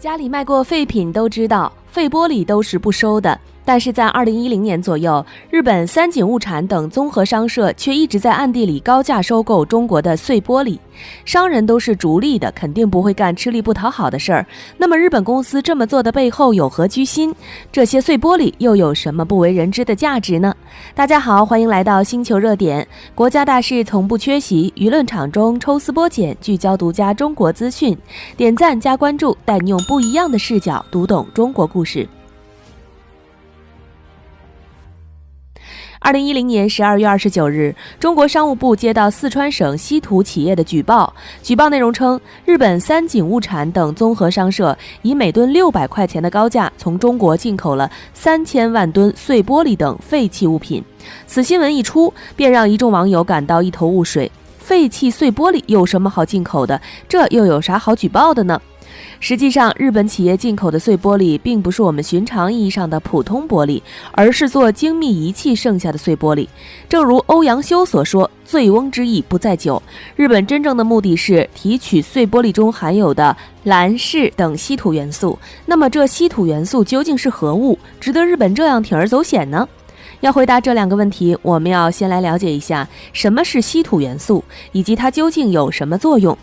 家里卖过废品都知道，废玻璃都是不收的。但是在2010年左右，日本三井物产等综合商社却一直在暗地里高价收购中国的碎玻璃。商人都是逐利的，肯定不会干吃力不讨好的事儿。那么日本公司这么做的背后有何居心？这些碎玻璃又有什么不为人知的价值呢？大家好，欢迎来到星球热点，国家大事从不缺席，舆论场中抽丝剥茧，聚焦独家中国资讯。点赞加关注，带你用不一样的视角读懂中国故事。2010年12月29日，中国商务部接到四川省稀土企业的举报，举报内容称，日本三井物产等综合商社以每吨600块钱的高价从中国进口了3000万吨碎玻璃等废弃物品。此新闻一出，便让一众网友感到一头雾水，废弃碎玻璃有什么好进口的？这又有啥好举报的呢？实际上，日本企业进口的碎玻璃并不是我们寻常意义上的普通玻璃，而是做精密仪器剩下的碎玻璃。正如欧阳修所说，醉翁之意不在酒，日本真正的目的是提取碎玻璃中含有的蓝氏等稀土元素。那么这稀土元素究竟是何物，值得日本这样铤而走险呢？要回答这两个问题，我们要先来了解一下什么是稀土元素，以及它究竟有什么作用。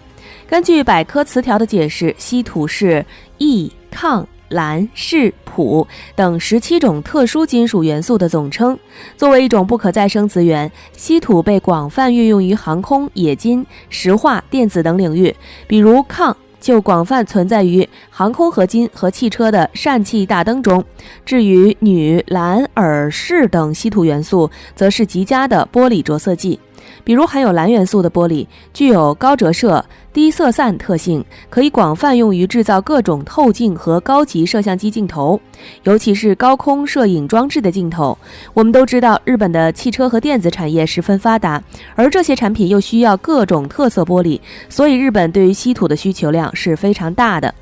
根据百科词条的解释，稀土是铱、抗、蓝、铈、钋等17种特殊金属元素的总称。作为一种不可再生资源，稀土被广泛运用于航空、冶金、石化、电子等领域。比如抗就广泛存在于航空合金和汽车的氙气大灯中。至于铝、蓝、锗、铈等稀土元素，则是极佳的玻璃着色剂。比如含有蓝元素的玻璃具有高折射、低色散特性，可以广泛用于制造各种透镜和高级摄像机镜头，尤其是高空摄影装置的镜头。我们都知道，日本的汽车和电子产业十分发达，而这些产品又需要各种特色玻璃，所以日本对于稀土的需求量是非常大的。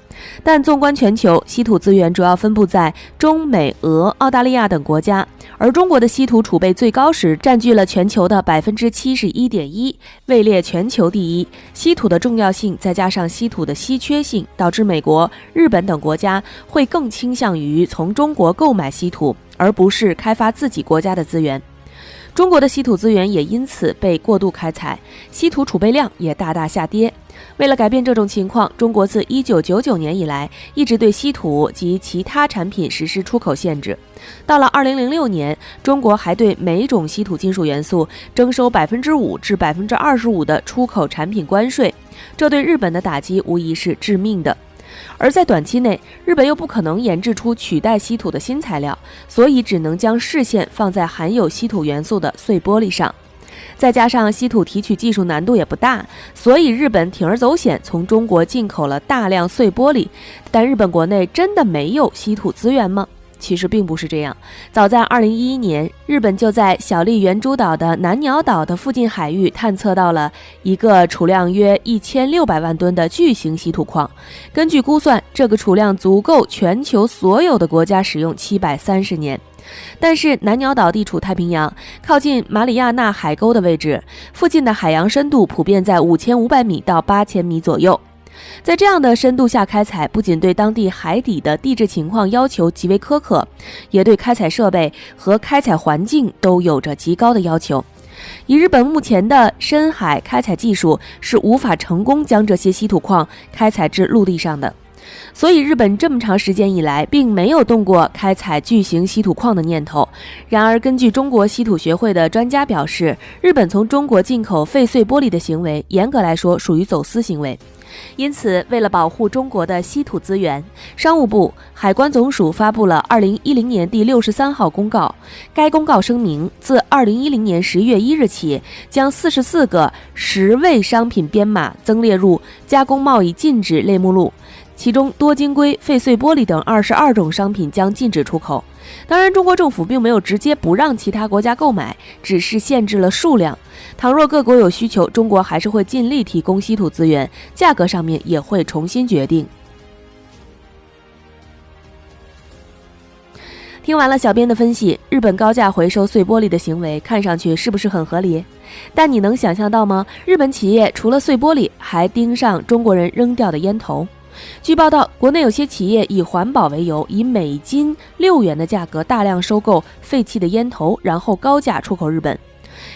但纵观全球，稀土资源主要分布在中美俄、澳大利亚等国家，而中国的稀土储备最高时占据了全球的 71.1%， 位列全球第一。稀土的重要性再加上稀土的稀缺性，导致美国、日本等国家会更倾向于从中国购买稀土，而不是开发自己国家的资源。中国的稀土资源也因此被过度开采，稀土储备量也大大下跌。为了改变这种情况，中国自1999年以来一直对稀土及其他产品实施出口限制。到了2006年，中国还对每种稀土金属元素征收 5% 至 25% 的出口产品关税，这对日本的打击无疑是致命的。而在短期内，日本又不可能研制出取代稀土的新材料，所以只能将视线放在含有稀土元素的碎玻璃上。再加上稀土提取技术难度也不大，所以日本铤而走险从中国进口了大量碎玻璃。但日本国内真的没有稀土资源吗？其实并不是这样。早在2011年，日本就在小笠原诸岛的南鸟岛的附近海域探测到了一个储量约1600万吨的巨型稀土矿。根据估算，这个储量足够全球所有的国家使用730年。但是南鸟岛地处太平洋，靠近马里亚纳海沟的位置，附近的海洋深度普遍在5500米到8000米左右。在这样的深度下开采，不仅对当地海底的地质情况要求极为苛刻，也对开采设备和开采环境都有着极高的要求。以日本目前的深海开采技术，是无法成功将这些稀土矿开采至陆地上的。所以日本这么长时间以来并没有动过开采巨型稀土矿的念头。然而根据中国稀土学会的专家表示，日本从中国进口废碎玻璃的行为严格来说属于走私行为。因此，为了保护中国的稀土资源，商务部、海关总署发布了2010年第63号公告。该公告声明，自2010年11月1日起，将44个10位商品编码增列入加工贸易禁止类目录，其中多晶硅、废碎玻璃等22种商品将禁止出口。当然，中国政府并没有直接不让其他国家购买，只是限制了数量。倘若各国有需求，中国还是会尽力提供稀土资源，价格上面也会重新决定。听完了小编的分析，日本高价回收碎玻璃的行为看上去是不是很合理？但你能想象到吗？日本企业除了碎玻璃，还盯上中国人扔掉的烟头。据报道，国内有些企业以环保为由，以每斤6元的价格大量收购废弃的烟头，然后高价出口日本。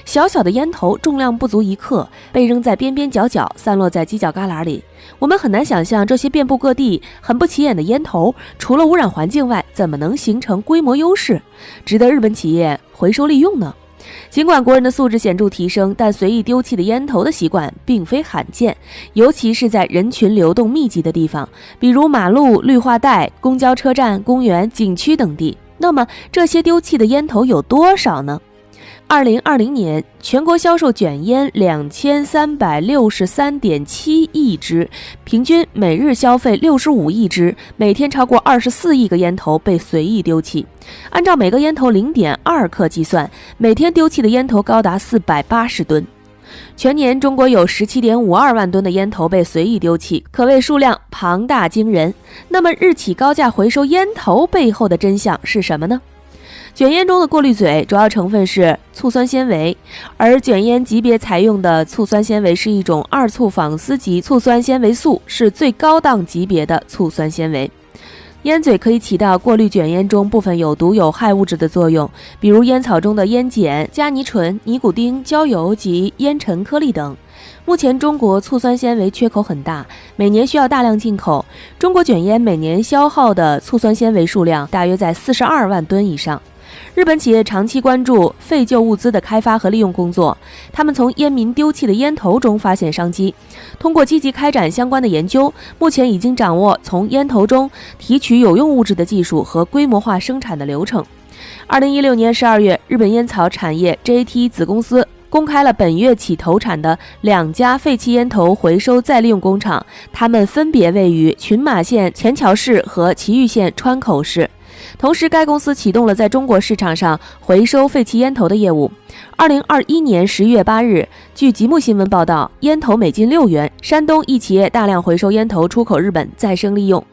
小小的烟头重量不足1克，被扔在边边角角，散落在犄角旮旯里。我们很难想象这些遍布各地、很不起眼的烟头，除了污染环境外，怎么能形成规模优势，值得日本企业回收利用呢？尽管国人的素质显著提升，但随意丢弃的烟头的习惯并非罕见，尤其是在人群流动密集的地方，比如马路、绿化带、公交车站、公园、景区等地。那么这些丢弃的烟头有多少呢？2020年，全国销售卷烟2363.7亿支，平均每日消费65亿支，每天超过24亿个烟头被随意丢弃。按照每个烟头0.2克计算，每天丢弃的烟头高达480吨。全年中国有17.52万吨的烟头被随意丢弃，可谓数量庞大惊人。那么日企高价回收烟头背后的真相是什么呢？卷烟中的过滤嘴主要成分是醋酸纤维，而卷烟级别采用的醋酸纤维是一种2醋仿丝级醋酸纤维素，是最高档级别的醋酸纤维。烟嘴可以起到过滤卷烟中部分有毒有害物质的作用，比如烟草中的烟碱、加尼醇、尼古丁、焦油及烟尘颗粒等。目前中国醋酸纤维缺口很大，每年需要大量进口。中国卷烟每年消耗的醋酸纤维数量大约在42万吨以上。日本企业长期关注废旧物资的开发和利用工作，他们从烟民丢弃的烟头中发现商机，通过积极开展相关的研究，目前已经掌握从烟头中提取有用物质的技术和规模化生产的流程。2016年12月，日本烟草产业 JT 子公司公开了本月起投产的2家废弃烟头回收再利用工厂，它们分别位于群马县前桥市和崎玉县川口市。同时，该公司启动了在中国市场上回收废弃烟头的业务。2021年11月8日，据吉木新闻报道，烟头每斤6元，山东一企业大量回收烟头出口日本再生利用。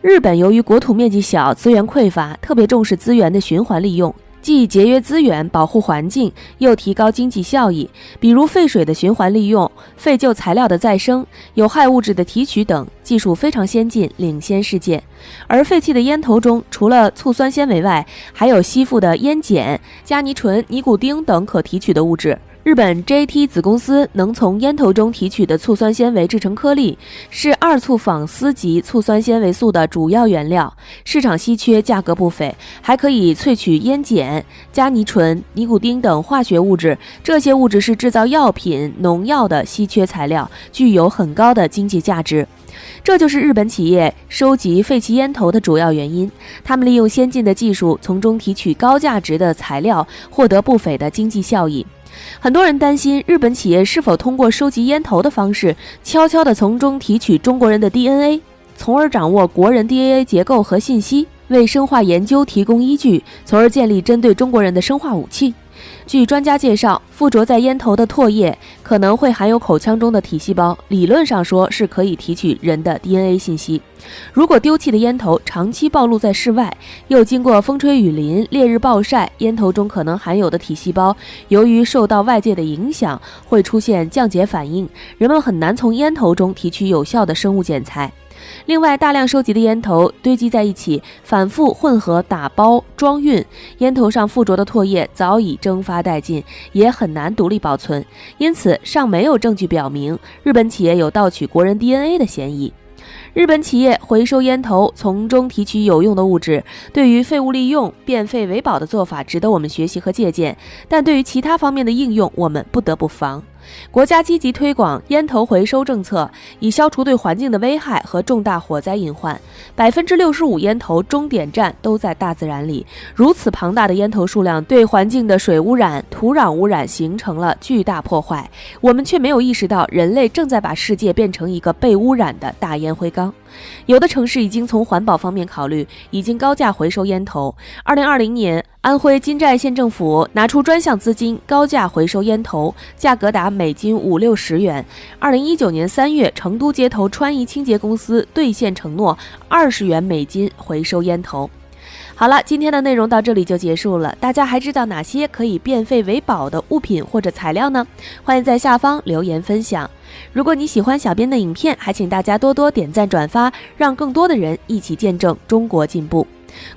日本由于国土面积小，资源匮乏，特别重视资源的循环利用，既节约资源、保护环境，又提高经济效益，比如废水的循环利用、废旧材料的再生、有害物质的提取等，技术非常先进，领先世界。而废弃的烟头中，除了醋酸纤维外，还有吸附的烟碱、加尼醇、尼古丁等可提取的物质。日本 JT 子公司能从烟头中提取的醋酸纤维制成颗粒，是2醋仿丝级醋酸纤维素的主要原料，市场稀缺，价格不菲，还可以萃取烟碱、加尼醇、尼古丁等化学物质，这些物质是制造药品、农药的稀缺材料，具有很高的经济价值。这就是日本企业收集废弃烟头的主要原因，他们利用先进的技术，从中提取高价值的材料，获得不菲的经济效益。很多人担心日本企业是否通过收集烟头的方式，悄悄地从中提取中国人的 DNA， 从而掌握国人 DNA 结构和信息，为生化研究提供依据，从而建立针对中国人的生化武器。据专家介绍，附着在烟头的唾液可能会含有口腔中的体细胞，理论上说是可以提取人的 DNA 信息。如果丢弃的烟头长期暴露在室外，又经过风吹雨淋、烈日暴晒，烟头中可能含有的体细胞由于受到外界的影响，会出现降解反应，人们很难从烟头中提取有效的生物检材。另外，大量收集的烟头堆积在一起，反复混合打包装运，烟头上附着的唾液早已蒸发殆尽，也很难独立保存，因此尚没有证据表明日本企业有盗取国人 DNA 的嫌疑。日本企业回收烟头，从中提取有用的物质，对于废物利用、变废为宝的做法值得我们学习和借鉴，但对于其他方面的应用，我们不得不防。国家积极推广烟头回收政策，以消除对环境的危害和重大火灾隐患。65%烟头终点站都在大自然里，如此庞大的烟头数量对环境的水污染、土壤污染形成了巨大破坏，我们却没有意识到人类正在把世界变成一个被污染的大烟灰缸。有的城市已经从环保方面考虑，已经高价回收烟头。2020年，安徽金寨县政府拿出专项资金，高价回收烟头，价格达每斤50-60元。2019年3月，成都街头川宜清洁公司兑现承诺，20元每斤回收烟头。好好了，今天的内容到这里就结束了。大家还知道哪些可以变废为宝的物品或者材料呢？欢迎在下方留言分享。如果你喜欢小编的影片，还请大家多多点赞转发，让更多的人一起见证中国进步。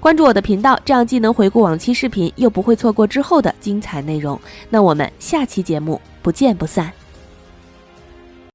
关注我的频道，这样既能回顾往期视频，又不会错过之后的精彩内容。那我们下期节目不见不散。